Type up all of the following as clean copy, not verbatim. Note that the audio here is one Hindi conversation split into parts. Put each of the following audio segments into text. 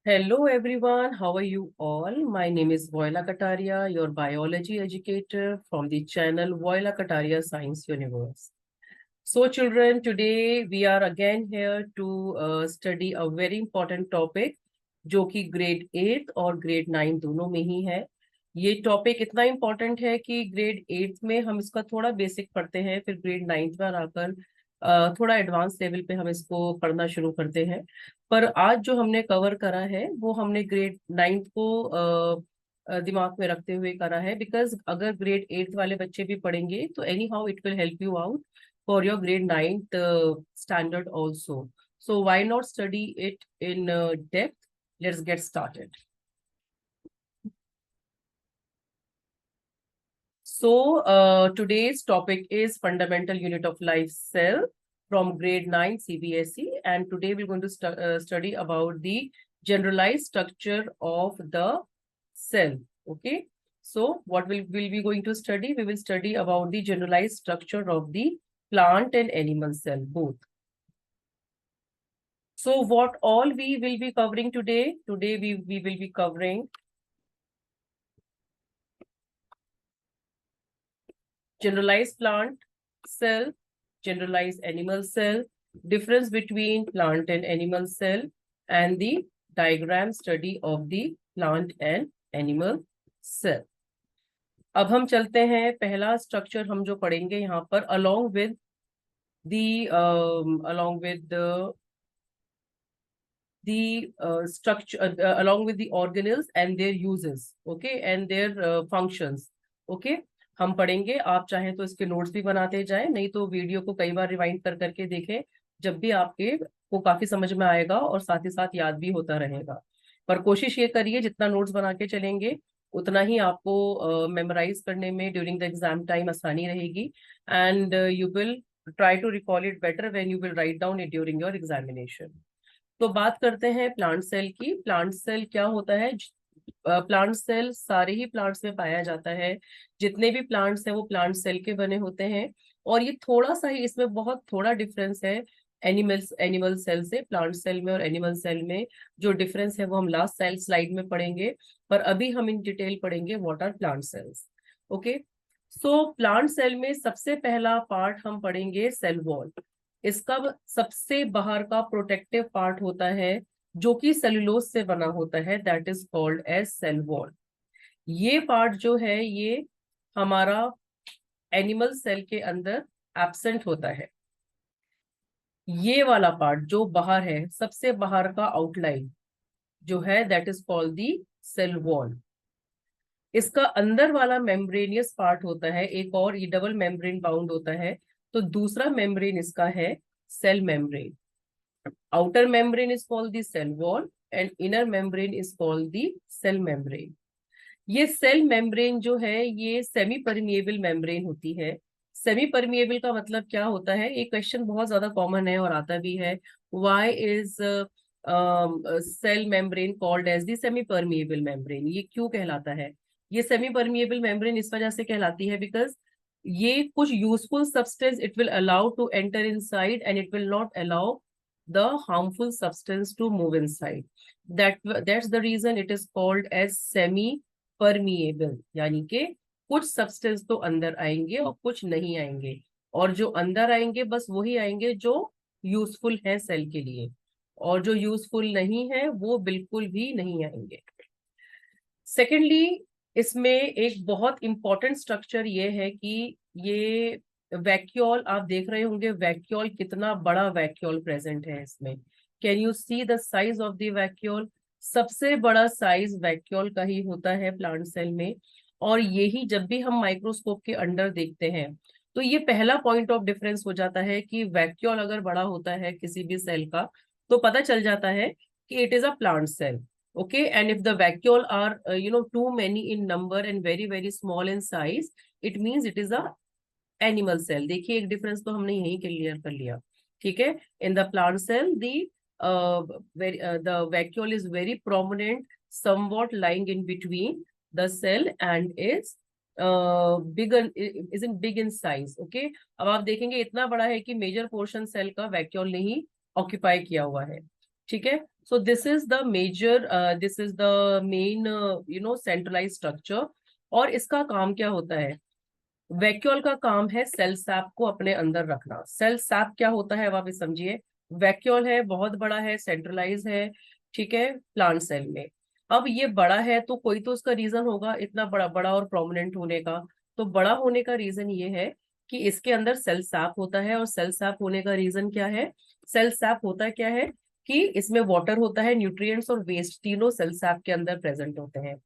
Hello everyone, how are you all? My name is Voila Kataria, your biology educator from the channel Voila Kataria Science Universe. So children, today we are again here to study a very important topic जो कि ग्रेड 8 और ग्रेड 9 दोनों में ही है। ये टॉपिक इतना इम्पोर्टेंट है कि ग्रेड 8 में हम इसका थोड़ा बेसिक पढ़ते हैं, फिर ग्रेड 9 में आकर थोड़ा एडवांस लेवल पे हम इसको पढ़ना शुरू करते हैं। पर आज जो हमने कवर करा है वो हमने ग्रेड 9 को दिमाग में रखते हुए करा है, बिकॉज अगर ग्रेड 8 वाले बच्चे भी पढ़ेंगे तो any how it will help you out for your grade 9th standard also. So why not study it in depth? Let's get started. So today's topic is fundamental unit of life cell from grade 9 CBSE, and today we're going to study about the generalized structure of the cell. Okay. So what will we going to study? We will study about the generalized structure of the plant and animal cell both. So what all we will be covering today? Today we will be covering generalized plant cell, generalized animal cell, difference between plant and animal cell, and the diagram study of the plant and animal cell. अब हम चलते हैं, पहला स्ट्रक्चर हम जो पढ़ेंगे यहाँ पर along with the structure along with the organelles and their uses, okay, and their functions, okay. हम पढ़ेंगे, आप चाहें तो इसके नोट्स भी बनाते जाएं, नहीं तो वीडियो को कई बार रिवाइंड कर करके देखें, जब भी आपके को काफी समझ में आएगा और साथ ही साथ याद भी होता रहेगा। पर कोशिश ये करिए जितना नोट्स बना के चलेंगे उतना ही आपको मेमोराइज करने में ड्यूरिंग द एग्जाम टाइम आसानी रहेगी, and you will try to recall it better when you will write down it during your examination. तो बात करते हैं प्लांट सेल की। प्लांट सेल क्या होता है? प्लांट सेल सारे ही प्लांट्स में पाया जाता है, जितने भी प्लांट्स हैं वो प्लांट सेल के बने होते हैं। और ये थोड़ा सा ही, इसमें बहुत थोड़ा डिफरेंस है एनिमल सेल से। प्लांट सेल में और एनिमल सेल में जो डिफरेंस है वो हम लास्ट सेल स्लाइड में पढ़ेंगे, पर अभी हम इन डिटेल पढ़ेंगे what are plant cells. Okay, so plant cell में सबसे पहला पार्ट हम पढ़ेंगे सेल वॉल। इसका सबसे बाहर का प्रोटेक्टिव पार्ट होता है जो कि सेलुलोज से बना होता है, that is called as cell wall. ये पार्ट जो है ये हमारा एनिमल सेल के अंदर एब्सेंट होता है। ये वाला पार्ट जो बाहर है, सबसे बाहर का आउटलाइन जो है, that is called the cell wall. इसका अंदर वाला मेम्ब्रेनियस पार्ट होता है एक और, ये डबल मेम्ब्रेन बाउंड होता है। तो दूसरा मेम्ब्रेन इसका है cell membrane. outer membrane is called the cell wall and inner membrane is called the cell membrane. ये सेल मेम्ब्रेन जो है ये सेमी परमिएबल मेम्ब्रेन होती है। सेमी परमिएबल का मतलब क्या होता है? ये क्वेश्चन बहुत ज्यादा कॉमन है और आता भी है, why is cell membrane called as the semi permeable membrane? ये क्यों कहलाता है? ये सेमी परमिएबल मेम्ब्रेन इस वजह से कहलाती है बिकॉज ये कुछ useful substance it will allow to enter inside and it will not allow the harmful substance to move inside. That's the reason it is called as semi permeable, यानी कि कुछ सब्सटेंस तो अंदर आएंगे और कुछ नहीं आएंगे, और जो अंदर आएंगे बस वही आएंगे जो यूजफुल है सेल के लिए, और जो यूजफुल नहीं है वो बिल्कुल भी नहीं आएंगे। सेकेंडली, इसमें एक बहुत इंपॉर्टेंट स्ट्रक्चर ये है कि ये वैक्यूल, आप देख रहे होंगे वैक्यूल, कितना बड़ा वैक्यूल प्रेजेंट है इसमें। Can you see the size of the vacuole? सबसे बड़ा साइज वैक्यूल का ही होता है प्लांट सेल में। और यही जब भी हम माइक्रोस्कोप के अंडर देखते हैं तो ये पहला पॉइंट ऑफ डिफरेंस हो जाता है कि वैक्यूल अगर बड़ा होता है किसी भी सेल का तो पता चल जाता है कि it is a plant cell. Okay, and if the vacuole are too many in number and very very small in size, it means it is a animal cell. देखिए एक डिफरेंस तो हमने यही क्लियर कर लिया, ठीक है। In the plant cell the vacuole is very prominent, somewhat lying in between the cell and is isn't big in size. Okay, अब आप देखेंगे इतना बड़ा है कि मेजर पोर्शन सेल का वैक्यूल ने ही ऑक्यूपाई किया हुआ है। ठीक है। So this is the major, this is the main centralise structure. और इसका काम क्या होता है? वैक्यूल का काम है सेल सैप को अपने अंदर रखना। सेल सैप क्या होता है अब आप समझिए। वैक्यूल है, बहुत बड़ा है, सेंट्रलाइज है, ठीक है, प्लांट सेल में। अब ये बड़ा है तो कोई तो उसका रीजन होगा इतना बड़ा बड़ा और प्रोमिनेंट होने का। तो बड़ा होने का रीजन ये है कि इसके अंदर सेल सैप होता है। और सेल सैप होने का रीजन क्या है? सेल सैप होता क्या है कि इसमें वाटर होता है, न्यूट्रिएंट्स और वेस्ट तीनों सेल सैप के अंदर प्रेजेंट होते हैं।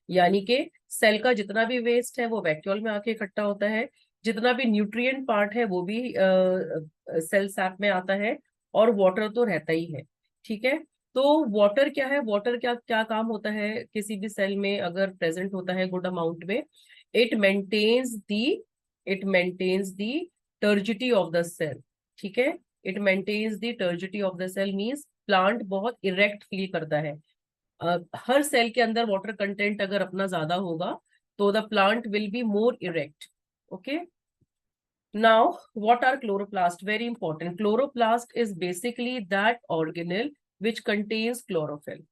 यानी कि सेल का जितना भी वेस्ट है वो वैक्यूल में आके इकट्ठा होता है, जितना भी न्यूट्रिएंट पार्ट है वो भी सेल सैप में आता है, और वाटर तो रहता ही है। ठीक है। तो वाटर क्या है? वाटर क्या क्या काम होता है किसी भी सेल में अगर प्रेजेंट होता है गुड अमाउंट में? It maintains the it maintains the turgidity of the cell. ठीक है। It maintains the turgidity of the cell means plant बहुत इरेक्ट फील करता है। हर सेल के अंदर वाटर कंटेंट अगर अपना ज्यादा होगा तो the plant will be more erect. Okay. Now what are chloroplast? Very important. Chloroplast is basically that organelle which contains chlorophyll.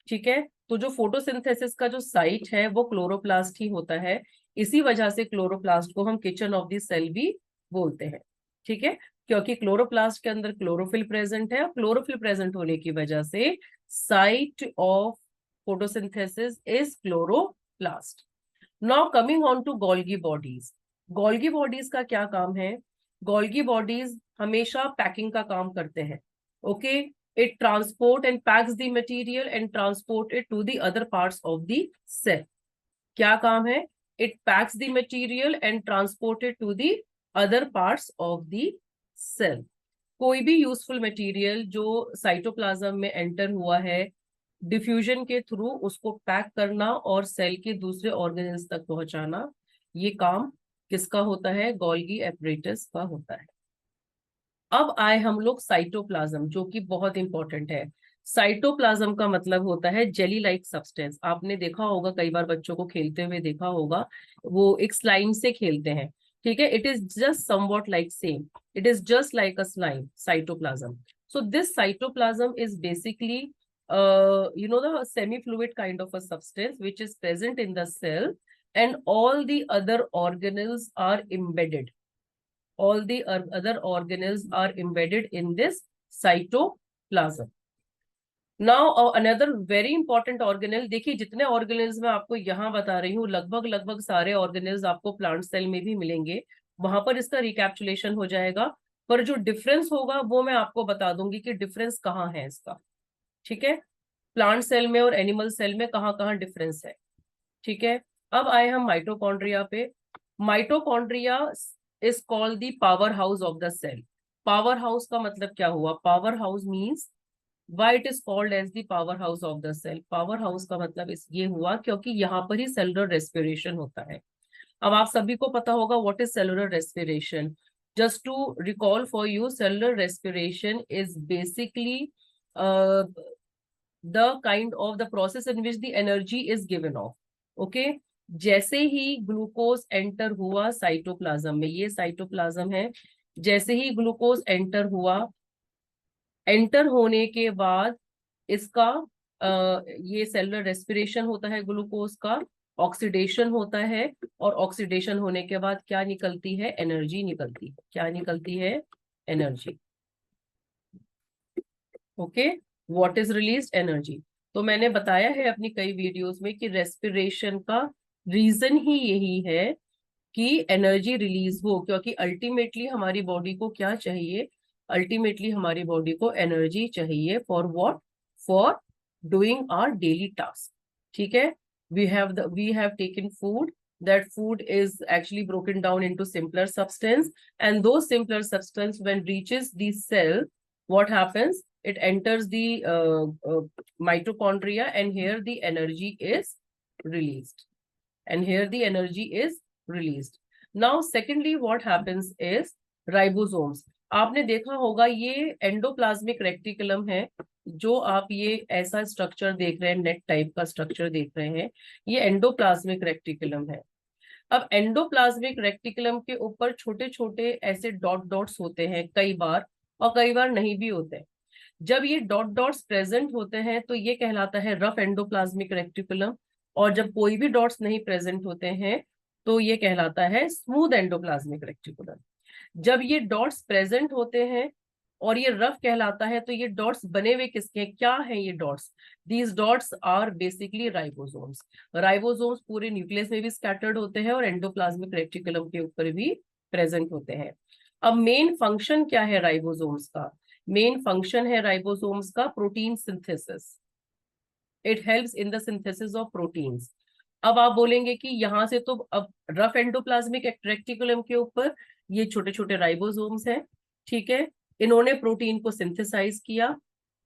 ठीक है। तो जो फोटोसिंथेसिस का जो साइट है वो क्लोरोप्लास्ट ही होता है। इसी वजह से क्लोरोप्लास्ट को हम किचन ऑफ द सेल भी बोलते हैं। ठीक है। क्योंकि क्लोरोप्लास्ट के अंदर क्लोरोफिल प्रेजेंट है, और क्लोरोफिल प्रेजेंट होने की वजह से site of photosynthesis is chloroplast. Now coming on to Golgi bodies. Golgi bodies का क्या काम है? गोल्गी बॉडीज हमेशा पैकिंग का काम करते हैं। Okay. It transport and packs the material and transport it to the other parts of the cell. क्या काम है? It packs the material and transport it to the other parts of the cell. कोई भी यूजफुल मटेरियल जो साइटोप्लाज्म में एंटर हुआ है, डिफ्यूजन के थ्रू उसको पैक करना और सेल के दूसरे ऑर्गेनल्स तक पहुंचाना, ये काम किसका होता है? गोल्गी एपरेटस का होता है। अब आए हम लोग साइटोप्लाज्म, जो कि बहुत इंपॉर्टेंट है। साइटोप्लाज्म का मतलब होता है जेली लाइक सब्सटेंस। आपने देखा होगा, कई बार बच्चों को खेलते हुए देखा होगा, वो एक स्लाइम से खेलते हैं। ठीक है। It is just somewhat like same, it is just like a slime, cytoplasm. So this cytoplasm is basically the semi fluid kind of a substance which is present in the cell, and all the other organelles are embedded. All the other organelles are embedded in this cytoplasm. Now another very important organelle. देखिए, जितने ऑर्गेनेल्स मैं आपको यहाँ बता रही हूँ, लगभग लगभग सारे ऑर्गेनेल्स आपको प्लांट सेल में भी मिलेंगे। वहां पर इसका रिकैप्चुलेशन हो जाएगा, पर जो डिफरेंस होगा वो मैं आपको बता दूंगी कि डिफरेंस कहाँ है इसका। ठीक है। प्लांट सेल में और एनिमल सेल में कहाँ कहाँ डिफरेंस है। ठीक है। अब आए हम माइटोकॉन्ड्रिया पे। Mitochondria is called the power house of the cell. Power house का मतलब क्या हुआ? Power house means why it is called as the power house of the cell. Power house का मतलब इस ये हुआ क्योंकि यहाँ पर ही सेलुलर रेस्पिरेशन होता है। अब आप सभी को पता होगा what is cellular respiration. Just to recall for you, cellular respiration is basically the kind of the process in which the energy is given off. Okay. जैसे ही ग्लूकोज एंटर हुआ साइटोप्लाज्म में, ये साइटोप्लाज्म है, जैसे ही ग्लूकोज एंटर हुआ, एंटर होने के बाद इसका ये सेलुलर रेस्पिरेशन होता है, ग्लूकोज का ऑक्सीडेशन होता है, और ऑक्सीडेशन होने के बाद क्या निकलती है? एनर्जी निकलती है। क्या निकलती है? Energy. Okay. What is release? Energy. तो मैंने बताया है अपनी कई वीडियोस में कि रेस्पिरेशन का रीजन ही यही है कि एनर्जी रिलीज हो, क्योंकि अल्टीमेटली हमारी बॉडी को क्या चाहिए? अल्टीमेटली हमारी बॉडी को एनर्जी चाहिए। For what? For doing our daily task. ठीक है। We have taken food, that food is actually broken down into simpler substance, and those simpler substance when reaches the cell, what happens? It enters the mitochondria, and here the energy is released. And here the energy is released. Now secondly what happens is ribosomes. आपने देखा होगा ये एंडोप्लाज्मिक रेक्टिकुलम है, जो आप ये ऐसा स्ट्रक्चर देख रहे हैं, नेट टाइप का स्ट्रक्चर देख रहे हैं, ये एंडोप्लाज्मिक रेक्टिकुलम है। अब एंडोप्लाज्मिक रेक्टिकुलम के ऊपर छोटे छोटे ऐसे डॉट डॉट्स होते हैं कई बार, और कई बार नहीं भी होते हैं। जब ये डॉट डॉट्स प्रेजेंट होते हैं तो ये कहलाता है रफ एंडोप्लाज्मिक रेक्टिकुलम, और जब कोई भी डॉट्स नहीं प्रेजेंट होते हैं तो ये कहलाता है स्मूथ एंडोप्लाज्मिक रेक्टिकुलम। जब ये डॉट्स प्रेजेंट होते हैं और ये रफ कहलाता है, तो ये डॉट्स बने हुए किसके हैं, क्या है ये dots? These dots are basically ribosomes. Ribosomes पूरे न्यूक्लियस में भी स्कैटर्ड होते हैं और एंडोप्लाज्मिक रेटिकुलम के ऊपर भी प्रेजेंट होते हैं। अब मेन फंक्शन क्या है राइबोसोम्स का? मेन फंक्शन है राइबोसोम्स का protein synthesis. It helps in the synthesis of proteins. अब आप बोलेंगे कि यहाँ से तो अब रफ एंडोप्लाज्मिक रेटिकुलम के ऊपर ये छोटे छोटे राइबोसोम्स हैं, ठीक है, इन्होंने प्रोटीन को सिंथेसाइज किया।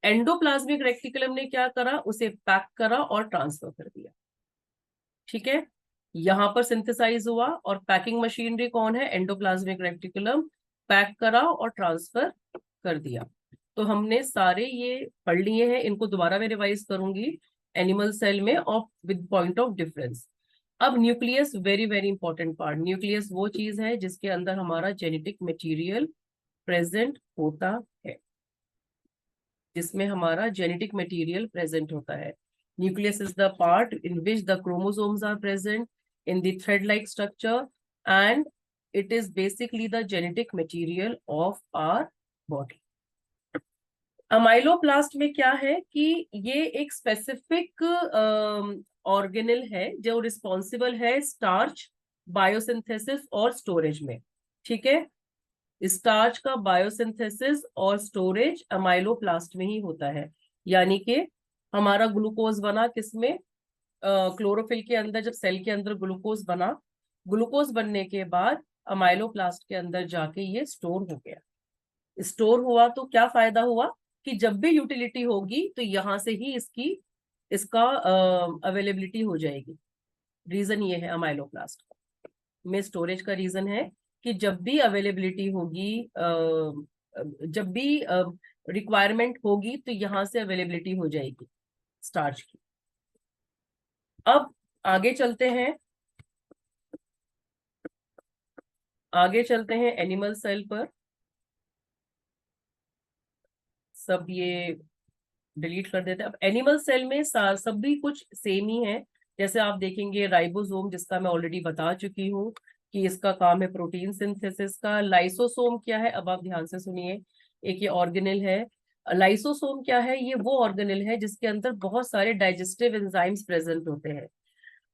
एंडोप्लाज्मिक रेटिकुलम ने क्या करा, उसे पैक करा और ट्रांसफर कर दिया, ठीक है। यहां पर सिंथेसाइज हुआ और पैकिंग मशीनरी कौन है, एंडोप्लाज्मिक रेटिकुलम, पैक करा और ट्रांसफर कर दिया। तो हमने सारे ये पढ़ लिए हैं, इनको दोबारा मैं रिवाइज करूंगी एनिमल सेल में of with point of difference. अब nucleus, very very important part. Nucleus वो चीज है जिसके अंदर हमारा जेनेटिक मटेरियल प्रेजेंट होता है, जिसमें हमारा जेनेटिक मटेरियल प्रेजेंट होता है। Nucleus is the part in which the chromosomes are present in the thread-like structure, and it is basically the genetic material of our body. Amyloplast में क्या है कि ये एक स्पेसिफिक ऑर्गेनल है जो रिस्पॉन्सिबल है स्टार्च बायोसिंथेसिस और स्टोरेज में, ठीक है। स्टार्च का बायोसिंथेसिस और स्टोरेज अमाइलोप्लास्ट में ही होता है। यानी कि हमारा ग्लूकोज बना किसमें, क्लोरोफिल के अंदर। जब सेल के अंदर ग्लूकोज बना, ग्लूकोज बनने के बाद अमाइलोप्लास्ट के अंदर जाके ये स्टोर हो गया। स्टोर हुआ तो क्या फायदा हुआ कि जब भी यूटिलिटी होगी तो यहां से ही इसका अवेलेबिलिटी हो जाएगी। रीजन ये है अमाइलोप्लास्ट में स्टोरेज का रीजन है कि जब भी अवेलेबिलिटी होगी, जब भी रिक्वायरमेंट होगी तो यहां से अवेलेबिलिटी हो जाएगी स्टार्च की। अब आगे चलते हैं, एनिमल सेल पर। सब ये डिलीट कर देते हैं। अब एनिमल सेल में सब भी कुछ सेम ही है। जैसे आप देखेंगे राइबोसोम, जिसका मैं ऑलरेडी बता चुकी हूँ कि इसका काम है प्रोटीन सिंथेसिस का। लाइसोसोम क्या है, अब आप ध्यान से सुनिए, एक ये ऑर्गेनल है। लाइसोसोम क्या है, ये वो ऑर्गेनल है जिसके अंदर बहुत सारे डाइजेस्टिव एंजाइम्स प्रेजेंट होते हैं।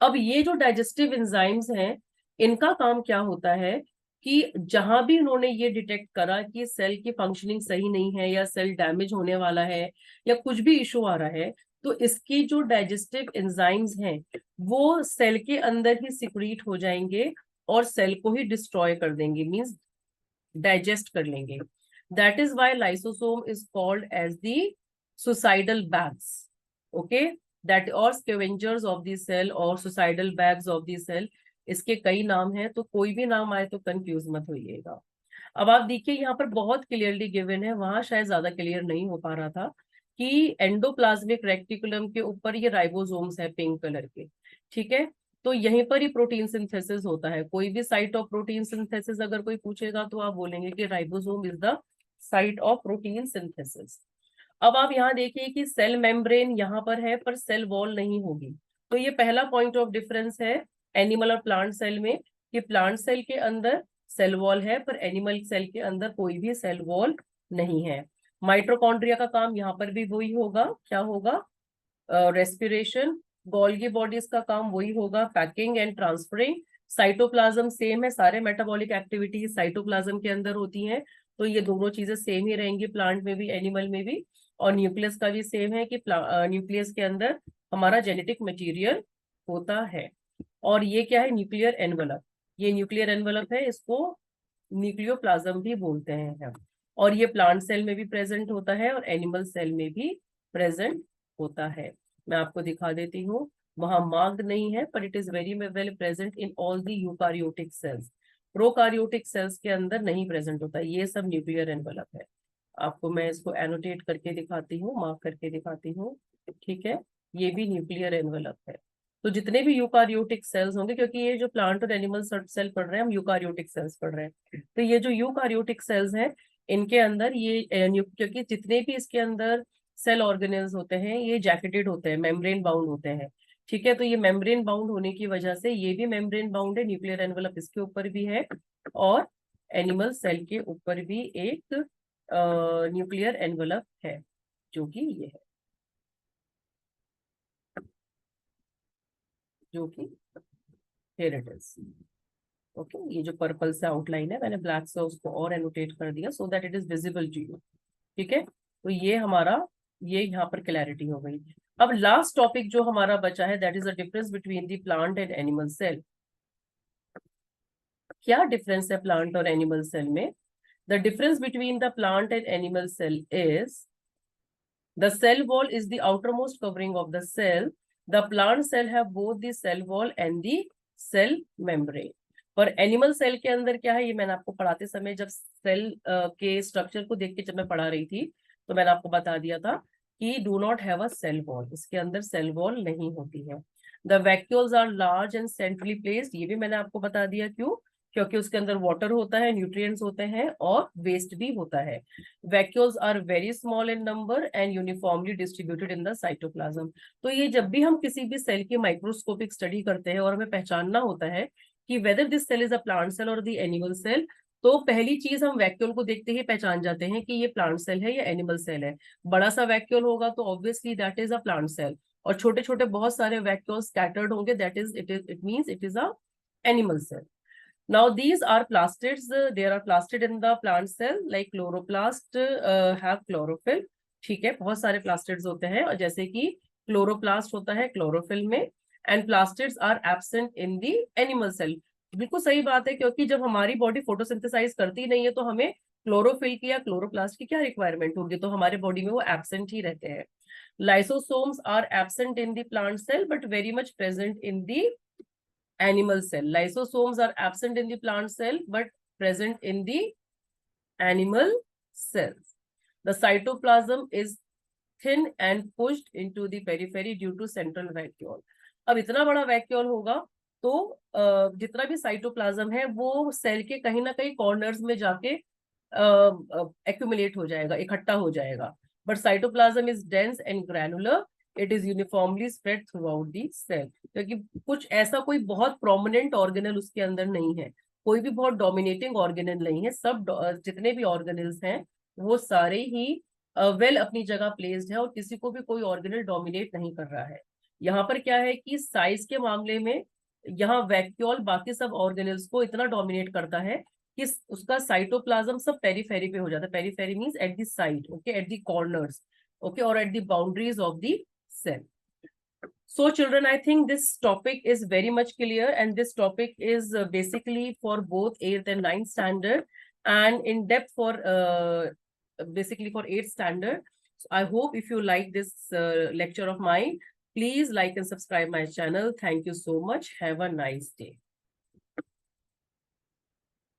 अब ये जो डाइजेस्टिव एंजाइम्स हैं, इनका काम क्या होता है कि जहां भी उन्होंने ये डिटेक्ट करा कि सेल की फंक्शनिंग सही नहीं है या सेल डैमेज होने वाला है या कुछ भी इशू आ रहा है, तो इसकी जो डाइजेस्टिव एंजाइम्स हैं वो सेल के अंदर ही सिक्रीट हो जाएंगे और सेल को ही डिस्ट्रॉय कर देंगे, मींस डाइजेस्ट कर लेंगे। That is why lysosome is called as the suicidal bags, okay, that are scavengers of the cell और suicidal bags of the cell. इसके कई नाम हैं, तो कोई भी नाम आए तो कंफ्यूज मत होइएगा। अब आप देखिए यहाँ पर बहुत क्लियरली गिवन है, वहां शायद ज्यादा क्लियर नहीं हो पा रहा था कि एंडोप्लाज्मिक रेक्टिकुलम के ऊपर ये राइबोसोम्स है पिंक कलर के, ठीक है। तो यहीं पर ही प्रोटीन सिंथेसिस होता है। कोई भी साइट ऑफ प्रोटीन सिंथेसिस अगर कोई पूछेगा तो आप बोलेंगे कि ribosome is the site of protein synthesis. अब आप यहाँ देखिए कि सेल मेम्ब्रेन यहाँ पर है पर सेल वॉल नहीं होगी। तो ये पहला पॉइंट ऑफ डिफरेंस है एनिमल और प्लांट सेल में, कि प्लांट सेल के अंदर सेल वॉल है पर एनिमल सेल के अंदर कोई भी सेल वॉल नहीं है। माइटोकॉन्ड्रिया का काम यहाँ पर भी वही होगा, क्या होगा, रेस्पिरेशन। गोल्गी बॉडीज का काम वही होगा, packing and transferring. Cytoplasm same है, सारे मेटाबॉलिक एक्टिविटीज साइटोप्लाज्म के अंदर होती हैं, तो ये दोनों चीजें सेम ही रहेंगी प्लांट में भी एनिमल में भी। और न्यूक्लियस का भी सेम है कि न्यूक्लियस के अंदर हमारा जेनेटिक मटेरियल होता है। और ये क्या है, न्यूक्लियर एनवलप। ये न्यूक्लियर एनवलप है, इसको न्यूक्लियोप्लाज्म भी बोलते हैं हम। और ये प्लांट सेल में भी प्रेजेंट होता है और एनिमल सेल में भी प्रेजेंट होता है। मैं आपको दिखा देती हूँ, वहां मार्क्ड नहीं है पर it is very well present in all the eukaryotic cells. Prokaryotic cells के अंदर नहीं प्रेजेंट होता। ये सब न्यूक्लियर एनवलप है। आपको मैं इसको एनोटेट करके दिखाती हूँ, मार्क करके दिखाती हूँ, ठीक है। ये भी न्यूक्लियर एनवलप है। तो जितने भी यूकारियोटिक सेल्स होंगे, क्योंकि ये जो प्लांट और एनिमल सेल पढ़ रहे हैं हम यूकारियोटिक सेल्स पढ़ रहे हैं, तो ये जो यूकारियोटिक सेल्स हैं इनके अंदर ये क्योंकि जितने भी इसके अंदर सेल ऑर्गेनेल्स होते हैं ये जैकेटेड होते हैं, मेम्ब्रेन बाउंड होते हैं। ठीक है, तो ये मेम्ब्रेन बाउंड होने की वजह से ये भी मेम्ब्रेन बाउंड है, न्यूक्लियर एनवेलप इसके ऊपर भी है, और एनिमल सेल के ऊपर भी एक न्यूक्लियर एनवेलप है, जो कि ये है, जो कि here it is। ओके, ये जो पर्पल से आउटलाइन है मैंने ब्लैक से उसको और एनोटेट कर दिया so that it is visible to you. ठीक है, तो ये हमारा, ये यहाँ पर क्लैरिटी हो गई। अब लास्ट टॉपिक जो हमारा बचा है that is the difference between the plant and animal cell. क्या डिफरेंस है प्लांट और एनिमल सेल में? The difference between the plant and animal cell is the cell wall is the outermost covering of the cell. The plant cell have both the cell wall and the cell membrane. पर एनिमल सेल के अंदर क्या है, ये मैंने आपको पढ़ाते समय जब सेल के स्ट्रक्चर को देख के जब मैं पढ़ा रही थी तो मैंने आपको बता दिया था कि do not have a cell wall, इसके अंदर सेल वॉल नहीं होती है। The vacuoles are large and centrally placed, ये भी मैंने आपको बता दिया क्यों, क्योंकि उसके अंदर वाटर होता है, न्यूट्रिएंट्स होते हैं और वेस्ट भी होता है। Vacuoles are very small in number and uniformly distributed in the cytoplasm. तो ये जब भी हम किसी भी सेल की माइक्रोस्कोपिक स्टडी करते हैं और हमें पहचानना होता है कि whether this cell is a plant cell और द एनिमल सेल, तो पहली चीज हम वैक्यूल को देखते ही पहचान जाते हैं कि ये प्लांट सेल है या एनिमल सेल है। बड़ा सा वैक्यूल होगा तो obviously that is a plant cell, और छोटे छोटे बहुत सारे वैक्यूल स्कैटर्ड होंगे that is it means it is a animal cell. Now these are plastids. They are plastid in the plant cell, like chloroplast have chlorophyll. ठीक है, बहुत सारे plastids होते हैं, और जैसे कि chloroplast होता है chlorophyll में, and plastids are absent in the animal cell. बिल्कुल सही बात है, क्योंकि जब हमारी बॉडी फोटोसिंथेसाइज करती नहीं है तो हमें क्लोरोफिल की या क्लोरोप्लास्ट की क्या रिक्वायरमेंट होगी, तो हमारे बॉडी में वो एब्सेंट ही रहते हैं। Lysosomes are absent in the plant cell but very much present in the animal cell. Lysosomes are absent in the plant cell but present in the animal cells. The cytoplasm is thin and pushed into the periphery due to central vacuole. अब इतना बड़ा वैक्यूल होगा तो जितना भी साइटोप्लाज्म है वो सेल के कहीं ना कहीं कॉर्नर्स में जाके एक्यूमुलेट हो जाएगा, इकट्ठा हो जाएगा। But cytoplasm is dense and granular, it is uniformly spread throughout the cell. क्योंकि कुछ ऐसा कोई बहुत प्रोमिनेंट ऑर्गेनल उसके अंदर नहीं है, कोई भी बहुत डोमिनेटिंग ऑर्गेनल नहीं है, सब जितने भी ऑर्गेनल्स हैं वो सारे ही वेल अपनी जगह प्लेस्ड है, और किसी को भी कोई ऑर्गेनल डोमिनेट नहीं कर रहा है। यहाँ पर क्या है कि साइज के मामले में यहाँ वैक्यूल बाकी सब ऑर्गेनल्स को इतना डोमिनेट करता है कि उसका साइटोप्लाज्म सब पेरीफेरी पे हो जाता है। Periphery means at the side, okay, at the corners, okay, और at the boundaries of the cell. So children, I think this topic is very much clear, and this topic is basically for both 8th and 9th standard, and in depth for basically for 8th standard. So I hope if you like this lecture of mine, please like and subscribe my channel. Thank you so much. Have a nice day.